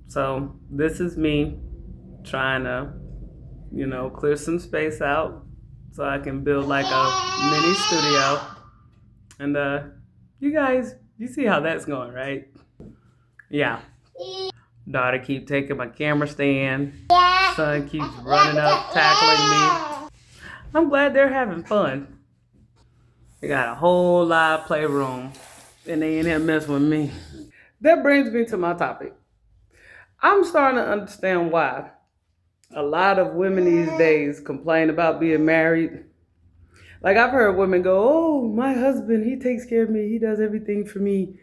So this is me trying to, clear some space out so I can build like a mini studio. And you guys, you see how that's going, right? Yeah. Daughter keep taking my camera stand. Son keeps running up, tackling me. I'm glad they're having fun. They got a whole lot of playroom, and they ain't here messing with me. That brings me to my topic. I'm starting to understand why a lot of women these days complain about being married. Like I've heard women go, "Oh, my husband, he takes care of me. He does everything for me,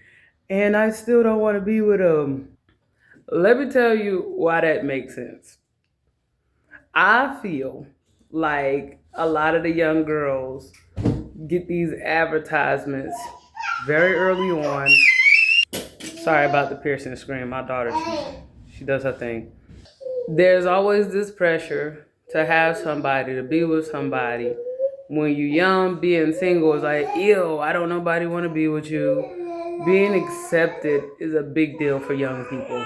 and I still don't want to be with him." Let me tell you why that makes sense. I feel like a lot of the young girls get these advertisements very early on. Sorry about the piercing scream. My daughter, she does her thing. There's always this pressure to have somebody, to be with somebody. When you're young, being single is like, ew, I don't nobody want to be with you. Being accepted is a big deal for young people.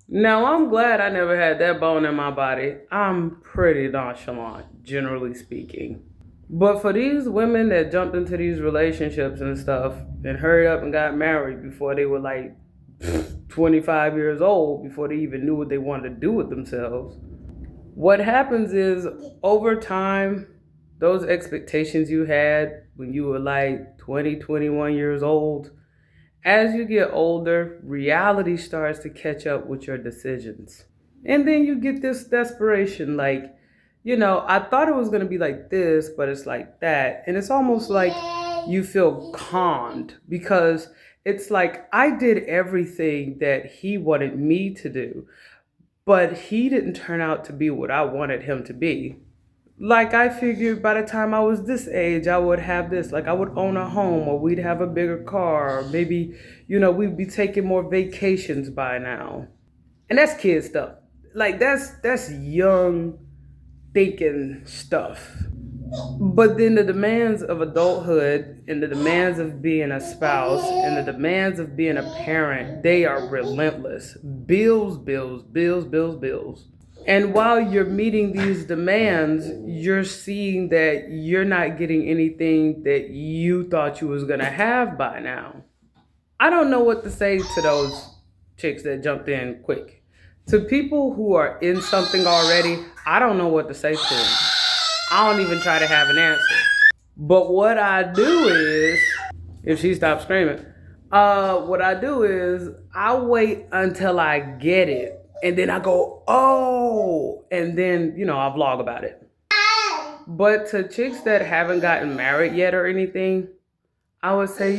Now, I'm glad I never had that bone in my body. I'm pretty nonchalant, generally speaking. But for these women that jumped into these relationships and stuff and hurried up and got married before they were like 25 years old, before they even knew what they wanted to do with themselves, what happens is over time, those expectations you had when you were like 20, 21 years old, as you get older, reality starts to catch up with your decisions. And then you get this desperation like, I thought it was going to be like this, but it's like that. And it's almost like you feel conned because it's like I did everything that he wanted me to do, but he didn't turn out to be what I wanted him to be. Like I figured by the time I was this age, I would have this, like I would own a home or we'd have a bigger car, or maybe, we'd be taking more vacations by now. And that's kid stuff. Like that's young thinking stuff. But then the demands of adulthood and the demands of being a spouse and the demands of being a parent, they are relentless. Bills, bills, bills, bills, bills. And while you're meeting these demands, you're seeing that you're not getting anything that you thought you was gonna have by now. I don't know what to say to those chicks that jumped in quick. To people who are in something already, I don't know what to say to them. I don't even try to have an answer. But what I do is, if she stops screaming, what I do is I wait until I get it. And then I go, oh, and then, I vlog about it. But to chicks that haven't gotten married yet or anything, I would say,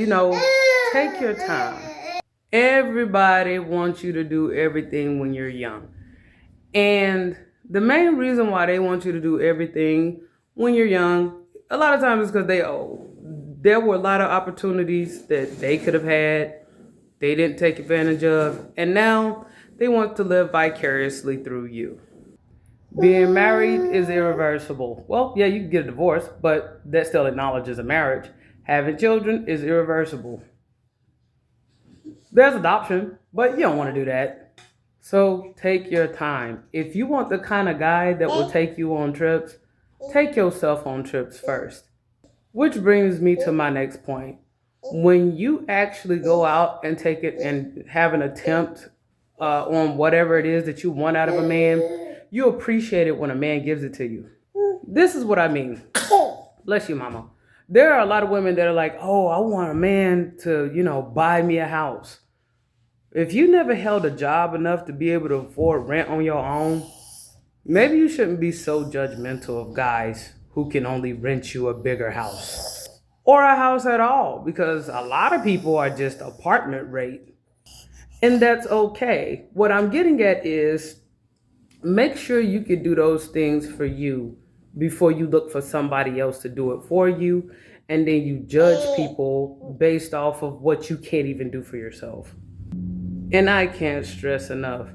take your time. Everybody wants you to do everything when you're young. And the main reason why they want you to do everything when you're young, a lot of times is because they old. There were a lot of opportunities that they could have had, they didn't take advantage of, and now they want to live vicariously through you. Being married is irreversible. Well, yeah, you can get a divorce, but that still acknowledges a marriage. Having children is irreversible. There's adoption, but you don't want to do that. So take your time. If you want the kind of guy that will take you on trips, take yourself on trips first. Which brings me to my next point. When you actually go out and take it and have an attempt on whatever it is that you want out of a man, you appreciate it when a man gives it to you. This is what I mean. Bless you, mama. There are a lot of women that are like, oh, I want a man to, buy me a house. If you never held a job enough to be able to afford rent on your own, maybe you shouldn't be so judgmental of guys who can only rent you a bigger house or a house at all, because a lot of people are just apartment rate. And that's okay. What I'm getting at is make sure you can do those things for you before you look for somebody else to do it for you. And then you judge people based off of what you can't even do for yourself. And I can't stress enough,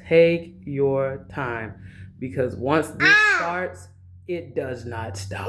take your time, because once this starts, it does not stop.